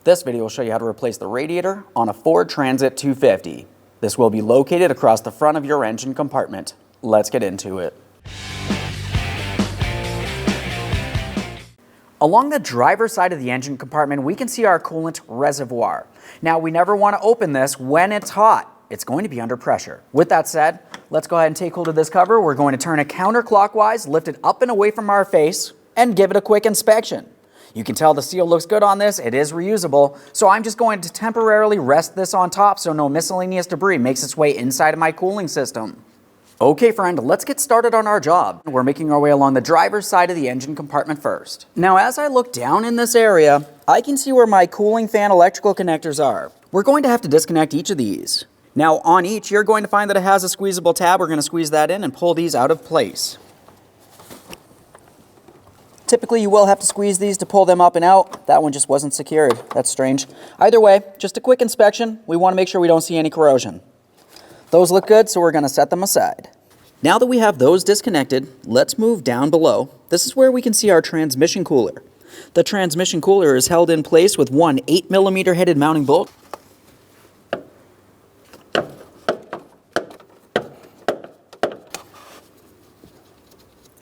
This video will show you how to replace the radiator on a Ford Transit-250. This will be located across the front of your engine compartment. Let's get into it. Along the driver's side of the engine compartment, we can see our coolant reservoir. Now, we never want to open this when it's hot. It's going to be under pressure. With that said, let's go ahead and take hold of this cover. We're going to turn it counterclockwise, lift it up and away from our face, and give it a quick inspection. You can tell the seal looks good on this. It is reusable. So I'm just going to temporarily rest this on top so no miscellaneous debris makes its way inside of my cooling system. Okay, friend, let's get started on our job. We're making our way along the driver's side of the engine compartment first. Now, as I look down in this area, I can see where my cooling fan electrical connectors are. We're going to have to disconnect each of these. Now, on each, you're going to find that it has a squeezable tab. We're going to squeeze that in and pull these out of place. Typically, you will have to squeeze these to pull them up and out. That one just wasn't secured. That's strange. Either way, just a quick inspection. We want to make sure we don't see any corrosion. Those look good, so we're going to set them aside. Now that we have those disconnected, let's move down below. This is where we can see our transmission cooler. The transmission cooler is held in place with one 8mm headed mounting bolt.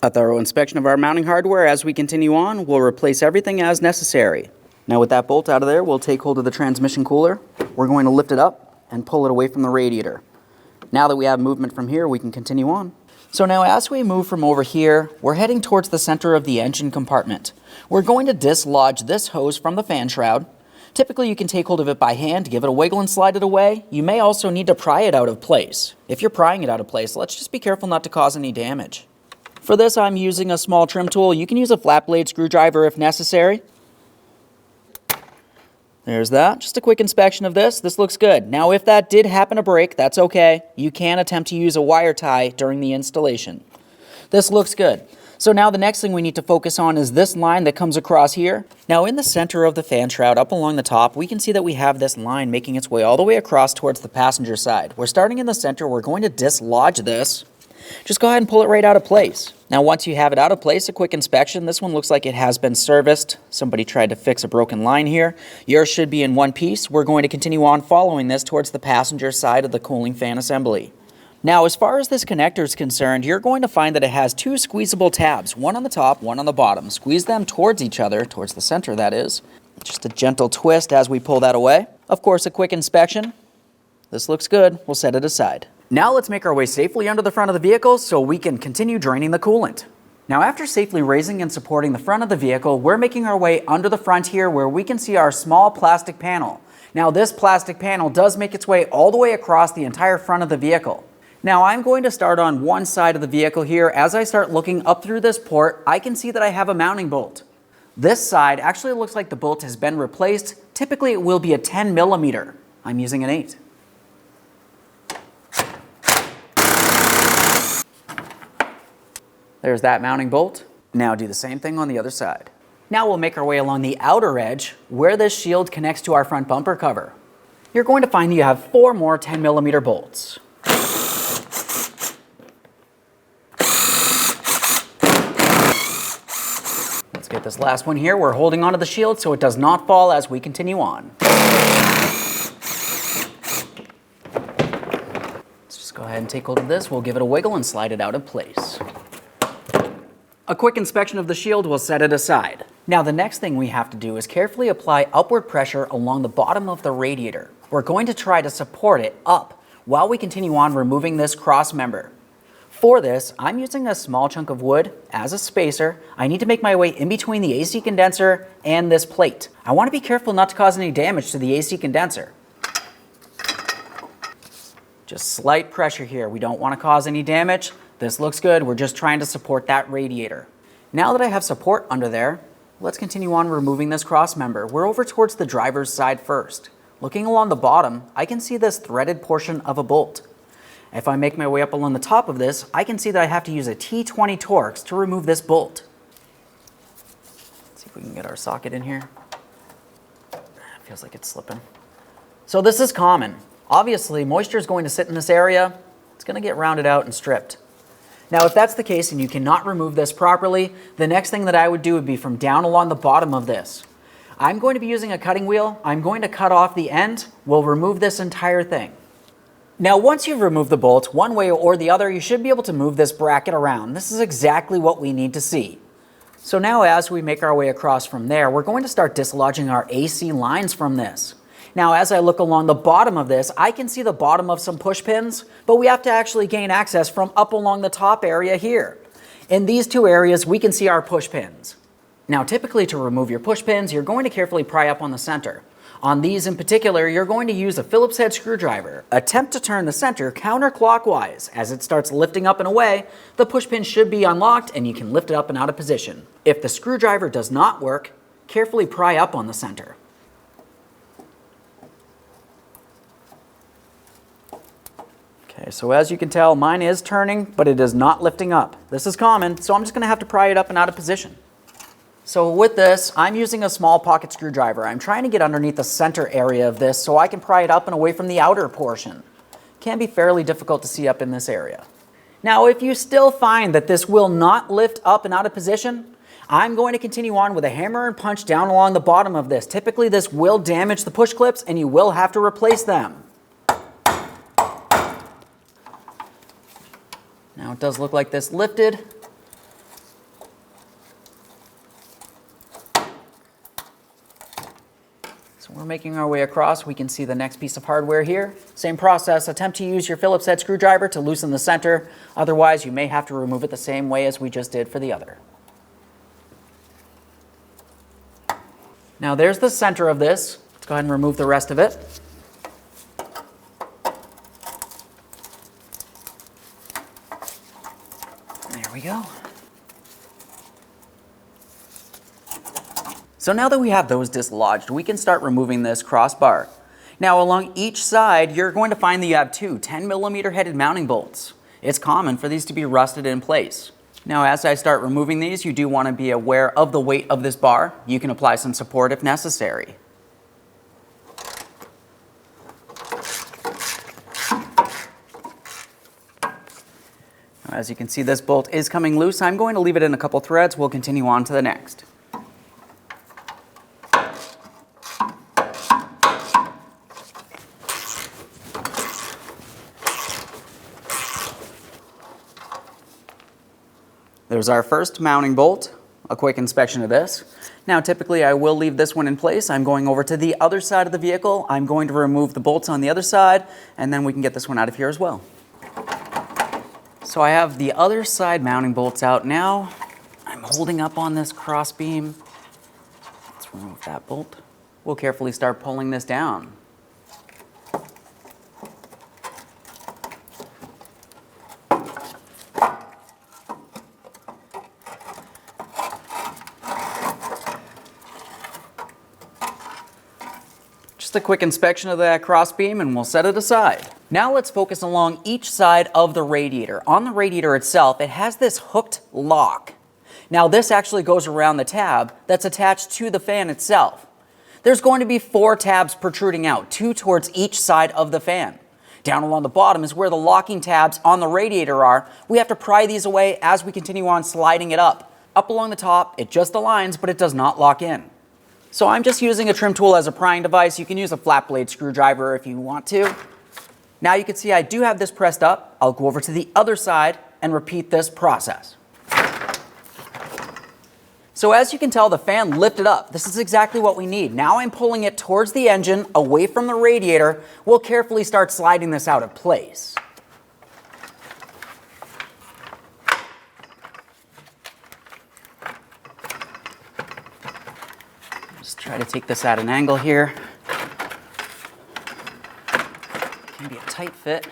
A thorough inspection of our mounting hardware as we continue on. We'll replace everything as necessary. Now with that bolt out of there, we'll take hold of the transmission cooler. We're going to lift it up and pull it away from the radiator. Now that we have movement from here, we can continue on. So now as we move from over here, we're heading towards the center of the engine compartment. We're going to dislodge this hose from the fan shroud. Typically you can take hold of it by hand, give it a wiggle and slide it away. You may also need to pry it out of place. If you're prying it out of place, let's just be careful not to cause any damage. For this, I'm using a small trim tool. You can use a flat blade screwdriver if necessary. There's that. Just a quick inspection of this. This looks good. Now, if that did happen to break, that's okay. You can attempt to use a wire tie during the installation. This looks good. So now the next thing we need to focus on is this line that comes across here. Now, in the center of the fan shroud, up along the top, we can see that we have this line making its way all the way across towards the passenger side. We're starting in the center. We're going to dislodge this. Just go ahead and pull it right out of place. Now, once you have it out of place, a quick inspection. This one looks like it has been serviced. Somebody tried to fix a broken line here. Yours should be in one piece. We're going to continue on following this towards the passenger side of the cooling fan assembly. Now, as far as this connector is concerned, you're going to find that it has two squeezable tabs, one on the top, one on the bottom. Squeeze them towards each other, towards the center, that is. Just a gentle twist as we pull that away. Of course, a quick inspection. This looks good. We'll set it aside. Now let's make our way safely under the front of the vehicle so we can continue draining the coolant. Now, after safely raising and supporting the front of the vehicle, we're making our way under the front here where we can see our small plastic panel. Now, this plastic panel does make its way all the way across the entire front of the vehicle. Now, I'm going to start on one side of the vehicle here. As I start looking up through this port, I can see that I have a mounting bolt. This side actually looks like the bolt has been replaced. Typically, it will be a 10mm. I'm using an 8. There's that mounting bolt. Now do the same thing on the other side. Now we'll make our way along the outer edge where this shield connects to our front bumper cover. You're going to find you have 4 more 10mm bolts. Let's get this last one here. We're holding onto the shield so it does not fall as we continue on. Let's just go ahead and take hold of this. We'll give it a wiggle and slide it out of place. A quick inspection of the shield will set it aside. Now the next thing we have to do is carefully apply upward pressure along the bottom of the radiator. We're going to try to support it up while we continue on removing this cross member. For this, I'm using a small chunk of wood as a spacer. I need to make my way in between the AC condenser and this plate. I want to be careful not to cause any damage to the AC condenser. Just slight pressure here. We don't want to cause any damage. This looks good. We're just trying to support that radiator. Now that I have support under there, let's continue on removing this cross member. We're over towards the driver's side first. Looking along the bottom, I can see this threaded portion of a bolt. If I make my way up along the top of this, I can see that I have to use a T20 Torx to remove this bolt. Let's see if we can get our socket in here. Feels like it's slipping. So this is common. Obviously, moisture is going to sit in this area. It's going to get rounded out and stripped. Now, if that's the case and you cannot remove this properly, the next thing that I would do would be from down along the bottom of this. I'm going to be using a cutting wheel. I'm going to cut off the end. We'll remove this entire thing. Now, once you've removed the bolt, one way or the other, you should be able to move this bracket around. This is exactly what we need to see. So now as we make our way across from there, we're going to start dislodging our AC lines from this. Now, as I look along the bottom of this, I can see the bottom of some push pins, but we have to actually gain access from up along the top area here. In these two areas, we can see our push pins. Now, typically to remove your push pins, you're going to carefully pry up on the center. On these in particular, you're going to use a Phillips head screwdriver. Attempt to turn the center counterclockwise. As it starts lifting up and away, the push pin should be unlocked and you can lift it up and out of position. If the screwdriver does not work, carefully pry up on the center. Okay, so as you can tell, mine is turning, but it is not lifting up. This is common, so I'm just going to have to pry it up and out of position. So with this, I'm using a small pocket screwdriver. I'm trying to get underneath the center area of this so I can pry it up and away from the outer portion. It can be fairly difficult to see up in this area. Now, if you still find that this will not lift up and out of position, I'm going to continue on with a hammer and punch down along the bottom of this. Typically, this will damage the push clips and you will have to replace them. Now, it does look like this lifted. We're making our way across. We can see the next piece of hardware here. Same process. Attempt to use your Phillips head screwdriver to loosen the center. Otherwise, you may have to remove it the same way as we just did for the other. Now, there's the center of this. Let's go ahead and remove the rest of it. There we go. So now that we have those dislodged, we can start removing this crossbar. Now along each side, you're going to find that you have two 10mm headed mounting bolts. It's common for these to be rusted in place. Now as I start removing these, you do want to be aware of the weight of this bar. You can apply some support if necessary. Now, as you can see, this bolt is coming loose. I'm going to leave it in a couple threads. We'll continue on to the next. There's our first mounting bolt, a quick inspection of this. Now typically I will leave this one in place. I'm going over to the other side of the vehicle. I'm going to remove the bolts on the other side and then we can get this one out of here as well. So I have the other side mounting bolts out now. I'm holding up on this cross beam. Let's remove that bolt. We'll carefully start pulling this down. Just a quick inspection of that crossbeam and we'll set it aside. Now let's focus along each side of the radiator. On the radiator itself, it has this hooked lock. Now this actually goes around the tab that's attached to the fan itself. There's going to be 4 tabs protruding out, 2 towards each side of the fan. Down along the bottom is where the locking tabs on the radiator are. We have to pry these away as we continue on sliding it up. Up along the top, it just aligns, but it does not lock in. So I'm just using a trim tool as a prying device. You can use a flat blade screwdriver if you want to. Now you can see I do have this pressed up. I'll go over to the other side and repeat this process. So as you can tell, the fan lifted up. This is exactly what we need. Now I'm pulling it towards the engine, away from the radiator. We'll carefully start sliding this out of place. Try to take this at an angle here. Can be a tight fit.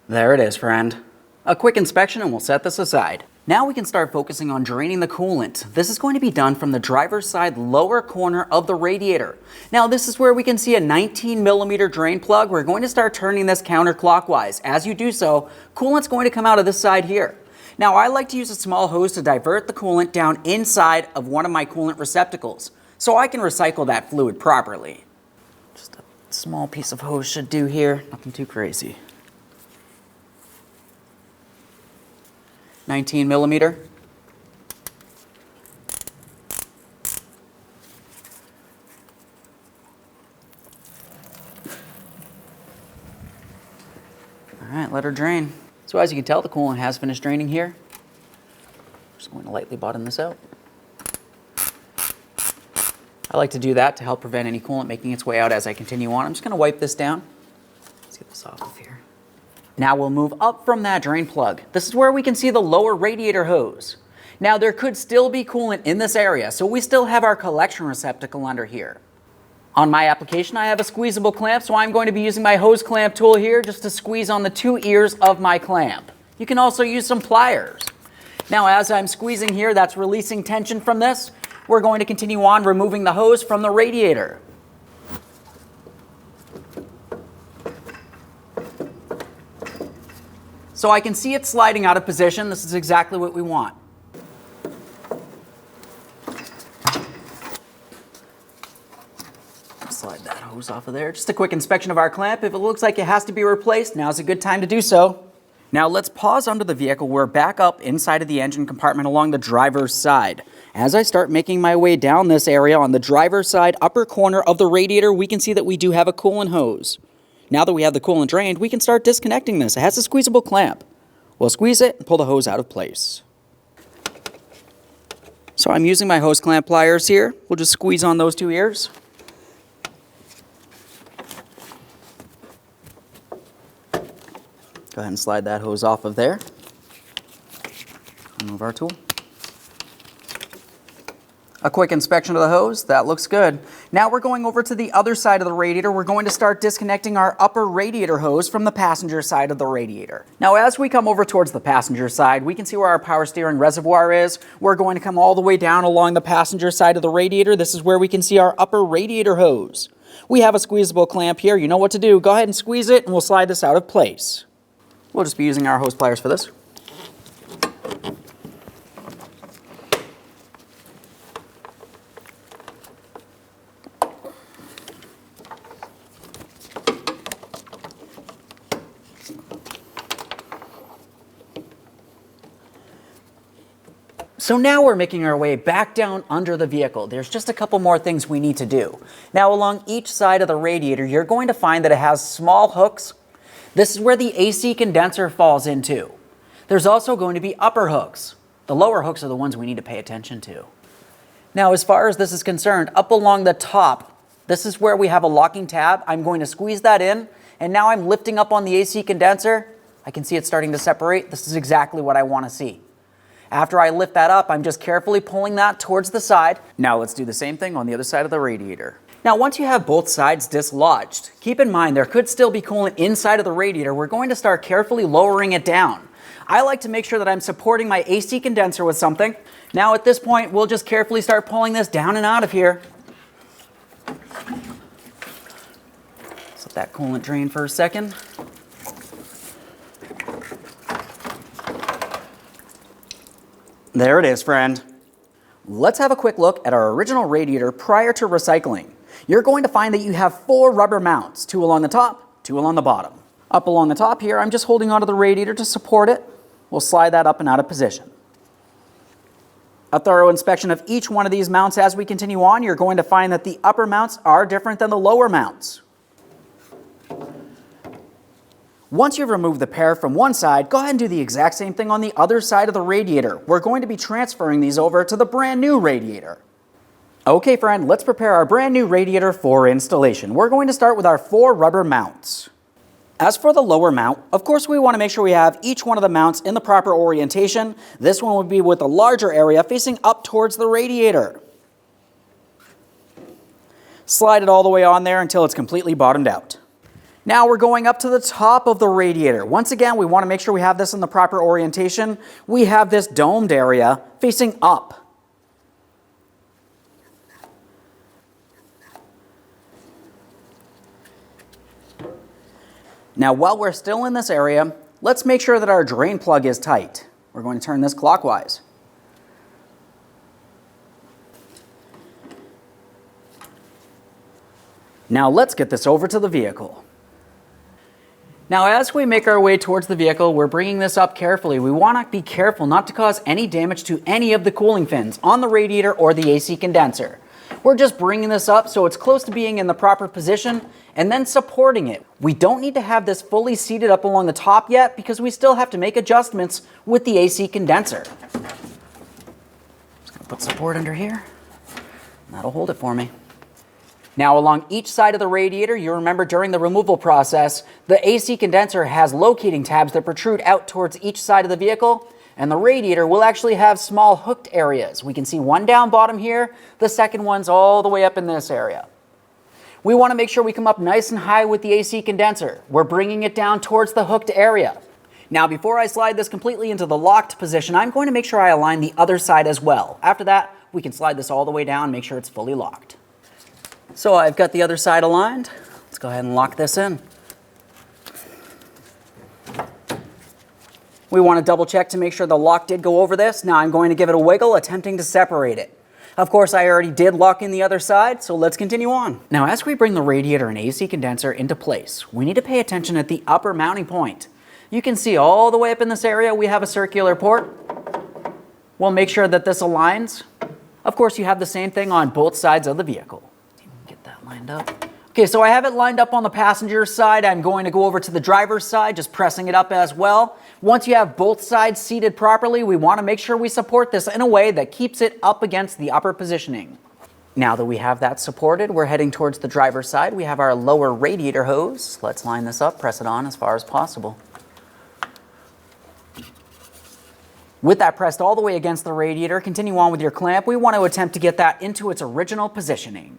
There it is, friend. A quick inspection and we'll set this aside. Now we can start focusing on draining the coolant. This is going to be done from the driver's side lower corner of the radiator. Now this is where we can see a 19mm drain plug. We're going to start turning this counterclockwise. As you do so, coolant's going to come out of this side here. Now I like to use a small hose to divert the coolant down inside of one of my coolant receptacles so I can recycle that fluid properly. Just a small piece of hose should do here, nothing too crazy. 19 millimeter. All right, let her drain. So as you can tell, the coolant has finished draining here. Just going to lightly bottom this out. I like to do that to help prevent any coolant making its way out as I continue on. I'm just going to wipe this down. Let's get this off of here. Now we'll move up from that drain plug. This is where we can see the lower radiator hose. Now there could still be coolant in this area, so we still have our collection receptacle under here. On my application, I have a squeezable clamp, so I'm going to be using my hose clamp tool here just to squeeze on the 2 ears of my clamp. You can also use some pliers. Now as I'm squeezing here, that's releasing tension from this. We're going to continue on removing the hose from the radiator. So I can see it sliding out of position. This is exactly what we want. Slide that hose off of there. Just a quick inspection of our clamp. If it looks like it has to be replaced, now's a good time to do so. Now let's pause under the vehicle. We're back up inside of the engine compartment along the driver's side. As I start making my way down this area on the driver's side upper corner of the radiator, we can see that we do have a coolant hose. Now that we have the coolant drained, we can start disconnecting this. It has a squeezable clamp. We'll squeeze it and pull the hose out of place. So I'm using my hose clamp pliers here. We'll just squeeze on those 2 ears. Go ahead and slide that hose off of there. Remove our tool. A quick inspection of the hose, that looks good. Now we're going over to the other side of the radiator. We're going to start disconnecting our upper radiator hose from the passenger side of the radiator. Now as we come over towards the passenger side, we can see where our power steering reservoir is. We're going to come all the way down along the passenger side of the radiator. This is where we can see our upper radiator hose. We have a squeezable clamp here. You know what to do. Go ahead and squeeze it and we'll slide this out of place. We'll just be using our hose pliers for this. So now we're making our way back down under the vehicle. There's just a couple more things we need to do. Now along each side of the radiator, you're going to find that it has small hooks. This is where the AC condenser falls into. There's also going to be upper hooks. The lower hooks are the ones we need to pay attention to. Now as far as this is concerned, up along the top, this is where we have a locking tab. I'm going to squeeze that in, and now I'm lifting up on the AC condenser. I can see it starting to separate. This is exactly what I want to see. After I lift that up, I'm just carefully pulling that towards the side. Now let's do the same thing on the other side of the radiator. Now once you have both sides dislodged, keep in mind there could still be coolant inside of the radiator. We're going to start carefully lowering it down. I like to make sure that I'm supporting my AC condenser with something. Now at this point, we'll just carefully start pulling this down and out of here. Let's let that coolant drain for a second. There it is, friend. Let's have a quick look at our original radiator prior to recycling. You're going to find that you have 4 rubber mounts, 2 along the top, 2 along the bottom. Up along the top here, I'm just holding onto the radiator to support it. We'll slide that up and out of position. A thorough inspection of each one of these mounts as we continue on, you're going to find that the upper mounts are different than the lower mounts. Once you've removed the pair from one side, go ahead and do the exact same thing on the other side of the radiator. We're going to be transferring these over to the brand new radiator. Okay friend, let's prepare our brand new radiator for installation. We're going to start with our 4 rubber mounts. As for the lower mount, of course we want to make sure we have each one of the mounts in the proper orientation. This one would be with the larger area facing up towards the radiator. Slide it all the way on there until it's completely bottomed out. Now we're going up to the top of the radiator. Once again, we want to make sure we have this in the proper orientation. We have this domed area facing up. Now while we're still in this area, let's make sure that our drain plug is tight. We're going to turn this clockwise. Now let's get this over to the vehicle. Now, as we make our way towards the vehicle, we're bringing this up carefully. We want to be careful not to cause any damage to any of the cooling fins on the radiator or the AC condenser. We're just bringing this up so it's close to being in the proper position and then supporting it. We don't need to have this fully seated up along the top yet because we still have to make adjustments with the AC condenser. Just going to put support under here. That'll hold it for me. Now, along each side of the radiator, you remember during the removal process, the AC condenser has locating tabs that protrude out towards each side of the vehicle, and the radiator will actually have small hooked areas. We can see one down bottom here, the second one's all the way up in this area. We want to make sure we come up nice and high with the AC condenser. We're bringing it down towards the hooked area. Now, before I slide this completely into the locked position, I'm going to make sure I align the other side as well. After that, we can slide this all the way down and make sure it's fully locked. So I've got the other side aligned. Let's go ahead and lock this in. We want to double check to make sure the lock did go over this. Now I'm going to give it a wiggle, attempting to separate it. Of course, I already did lock in the other side, so let's continue on. Now, as we bring the radiator and AC condenser into place, we need to pay attention at the upper mounting point. You can see all the way up in this area, we have a circular port. We'll make sure that this aligns. Of course, you have the same thing on both sides of the vehicle. Get that lined up. Okay, so I have it lined up on the passenger side. I'm going to go over to the driver's side, just pressing it up as well. Once you have both sides seated properly, we want to make sure we support this in a way that keeps it up against the upper positioning. Now that we have that supported, we're heading towards the driver's side. We have our lower radiator hose. Let's line this up, press it on as far as possible. With that pressed all the way against the radiator, continue on with your clamp. We want to attempt to get that into its original positioning.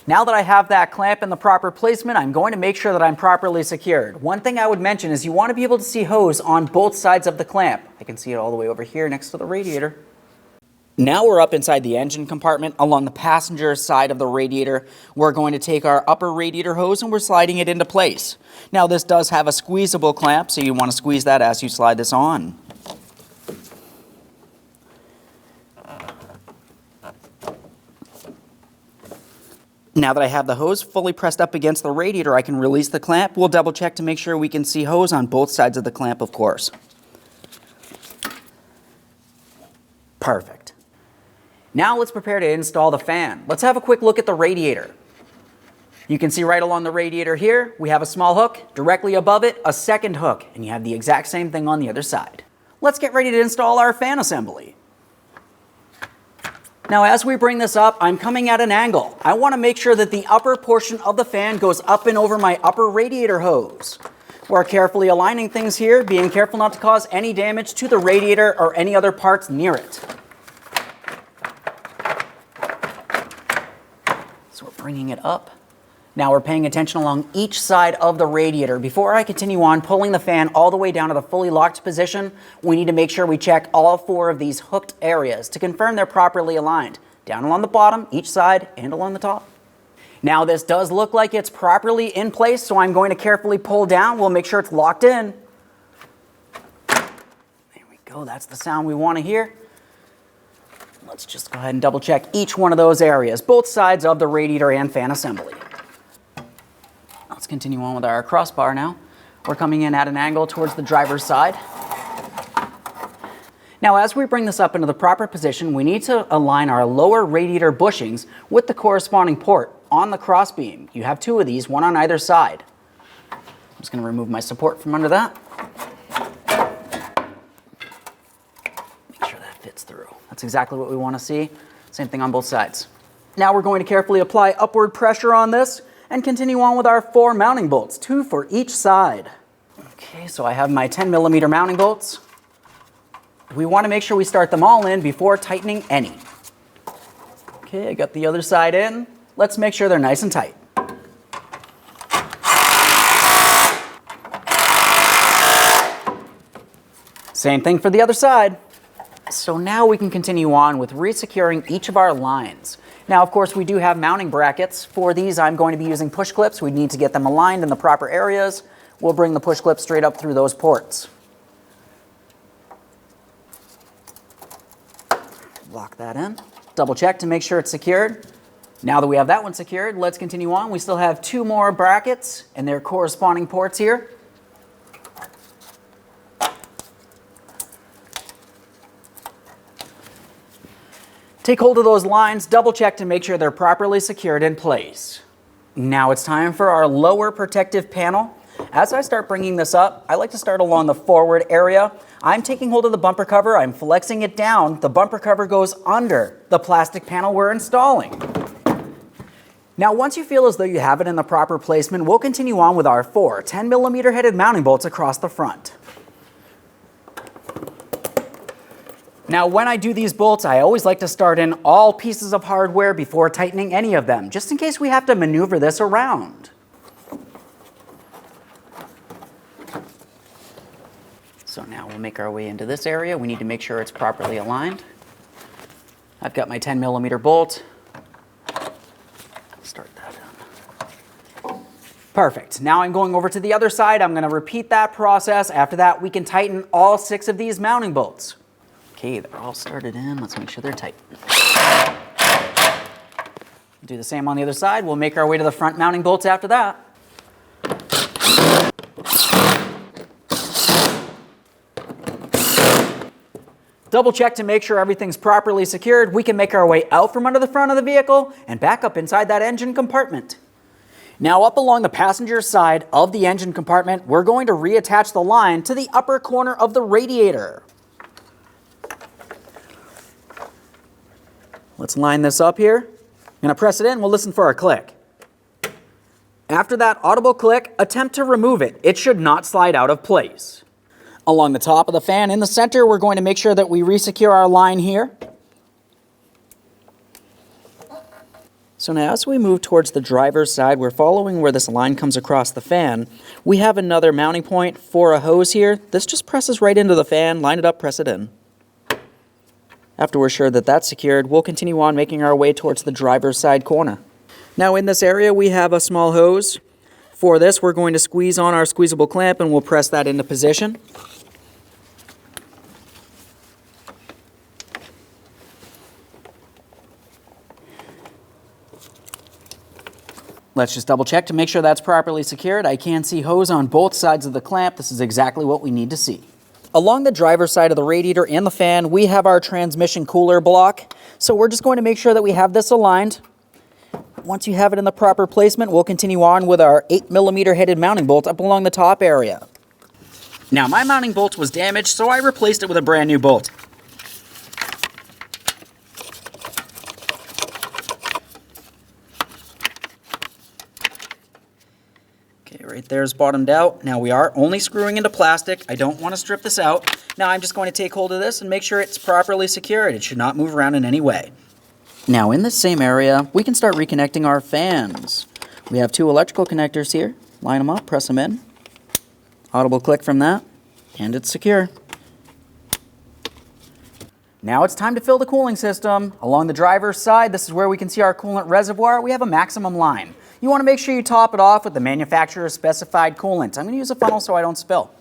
Now that I have that clamp in the proper placement, I'm going to make sure that I'm properly secured. One thing I would mention is you want to be able to see hose on both sides of the clamp. I can see it all the way over here next to the radiator. Now we're up inside the engine compartment along the passenger side of the radiator. We're going to take our upper radiator hose and we're sliding it into place. Now this does have a squeezable clamp, so you want to squeeze that as you slide this on. Now that I have the hose fully pressed up against the radiator, I can release the clamp. We'll double check to make sure we can see hose on both sides of the clamp, of course. Perfect. Now let's prepare to install the fan. Let's have a quick look at the radiator. You can see right along the radiator here, we have a small hook. Directly above it, a second hook, and you have the exact same thing on the other side. Let's get ready to install our fan assembly. Now, as we bring this up, I'm coming at an angle. I want to make sure that the upper portion of the fan goes up and over my upper radiator hose. We're carefully aligning things here, being careful not to cause any damage to the radiator or any other parts near it. So we're bringing it up. Now we're paying attention along each side of the radiator. Before I continue on pulling the fan all the way down to the fully locked position, we need to make sure we check all 4 of these hooked areas to confirm they're properly aligned, down along the bottom, each side, and along the top. Now this does look like it's properly in place, so I'm going to carefully pull down. We'll make sure it's locked in. There we go, that's the sound we want to hear. Let's just go ahead and double check each one of those areas, both sides of the radiator and fan assembly. Let's continue on with our crossbar now. We're coming in at an angle towards the driver's side. Now, as we bring this up into the proper position, we need to align our lower radiator bushings with the corresponding port on the crossbeam. You have 2 of these, one on either side. I'm just going to remove my support from under that. Make sure that fits through. That's exactly what we want to see. Same thing on both sides. Now we're going to carefully apply upward pressure on this and continue on with our 4 mounting bolts, 2 for each side. Okay, so I have my 10mm mounting bolts. We want to make sure we start them all in before tightening any. Okay, I got the other side in. Let's make sure they're nice and tight. Same thing for the other side. So now we can continue on with resecuring each of our lines. Now, of course, we do have mounting brackets. For these, I'm going to be using push clips. We need to get them aligned in the proper areas. We'll bring the push clip straight up through those ports. Lock that in. Double check to make sure it's secured. Now that we have that one secured, let's continue on. We still have 2 more brackets and their corresponding ports here. Take hold of those lines, double check to make sure they're properly secured in place. Now it's time for our lower protective panel. As I start bringing this up, I like to start along the forward area. I'm taking hold of the bumper cover, I'm flexing it down. The bumper cover goes under the plastic panel we're installing. Now, once you feel as though you have it in the proper placement, we'll continue on with our 4 10mm headed mounting bolts across the front. Now, when I do these bolts, I always like to start in all pieces of hardware before tightening any of them, just in case we have to maneuver this around. So now we'll make our way into this area. We need to make sure it's properly aligned. I've got my 10mm bolt. Start that in. Perfect. Now I'm going over to the other side. I'm going to repeat that process. After that, we can tighten all 6 of these mounting bolts. Okay, they're all started in. Let's make sure they're tight. Do the same on the other side. We'll make our way to the front mounting bolts after that. Double check to make sure everything's properly secured. We can make our way out from under the front of the vehicle and back up inside that engine compartment. Now, up along the passenger side of the engine compartment, we're going to reattach the line to the upper corner of the radiator. Let's line this up here. I'm going to press it in. We'll listen for a click. After that audible click, attempt to remove it. It should not slide out of place. Along the top of the fan in the center, we're going to make sure that we resecure our line here. So now as we move towards the driver's side, we're following where this line comes across the fan. We have another mounting point for a hose here. This just presses right into the fan, line it up, press it in. After we're sure that that's secured, we'll continue on making our way towards the driver's side corner. Now in this area, we have a small hose. For this, we're going to squeeze on our squeezable clamp and we'll press that into position. Let's just double check to make sure that's properly secured. I can see hose on both sides of the clamp. This is exactly what we need to see. Along the driver's side of the radiator and the fan, we have our transmission cooler block. So we're just going to make sure that we have this aligned. Once you have it in the proper placement, we'll continue on with our 8mm headed mounting bolt up along the top area. Now, my mounting bolt was damaged, so I replaced it with a brand new bolt. Right there is bottomed out. Now we are only screwing into plastic. I don't want to strip this out. Now I'm just going to take hold of this and make sure it's properly secured. It should not move around in any way. Now in this same area, we can start reconnecting our fans. We have 2 electrical connectors here. Line them up, press them in. Audible click from that, and it's secure. Now it's time to fill the cooling system. Along the driver's side, this is where we can see our coolant reservoir. We have a maximum line. You want to make sure you top it off with the manufacturer's specified coolant. I'm going to use a funnel so I don't spill.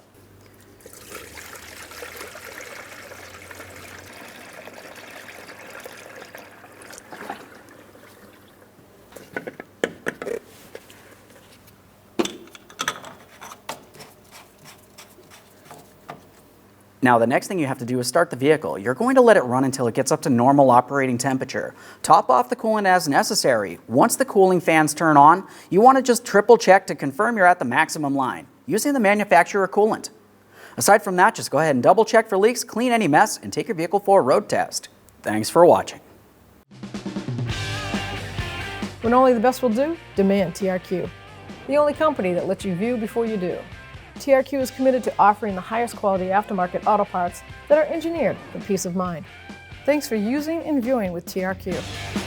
Now, the next thing you have to do is start the vehicle. You're going to let it run until it gets up to normal operating temperature. Top off the coolant as necessary. Once the cooling fans turn on, you want to just triple check to confirm you're at the maximum line, using the manufacturer coolant. Aside from that, just go ahead and double check for leaks, clean any mess, and take your vehicle for a road test. Thanks for watching. When only the best will do, demand TRQ. The only company that lets you view before you do. TRQ is committed to offering the highest quality aftermarket auto parts that are engineered for peace of mind. Thanks for using and viewing with TRQ.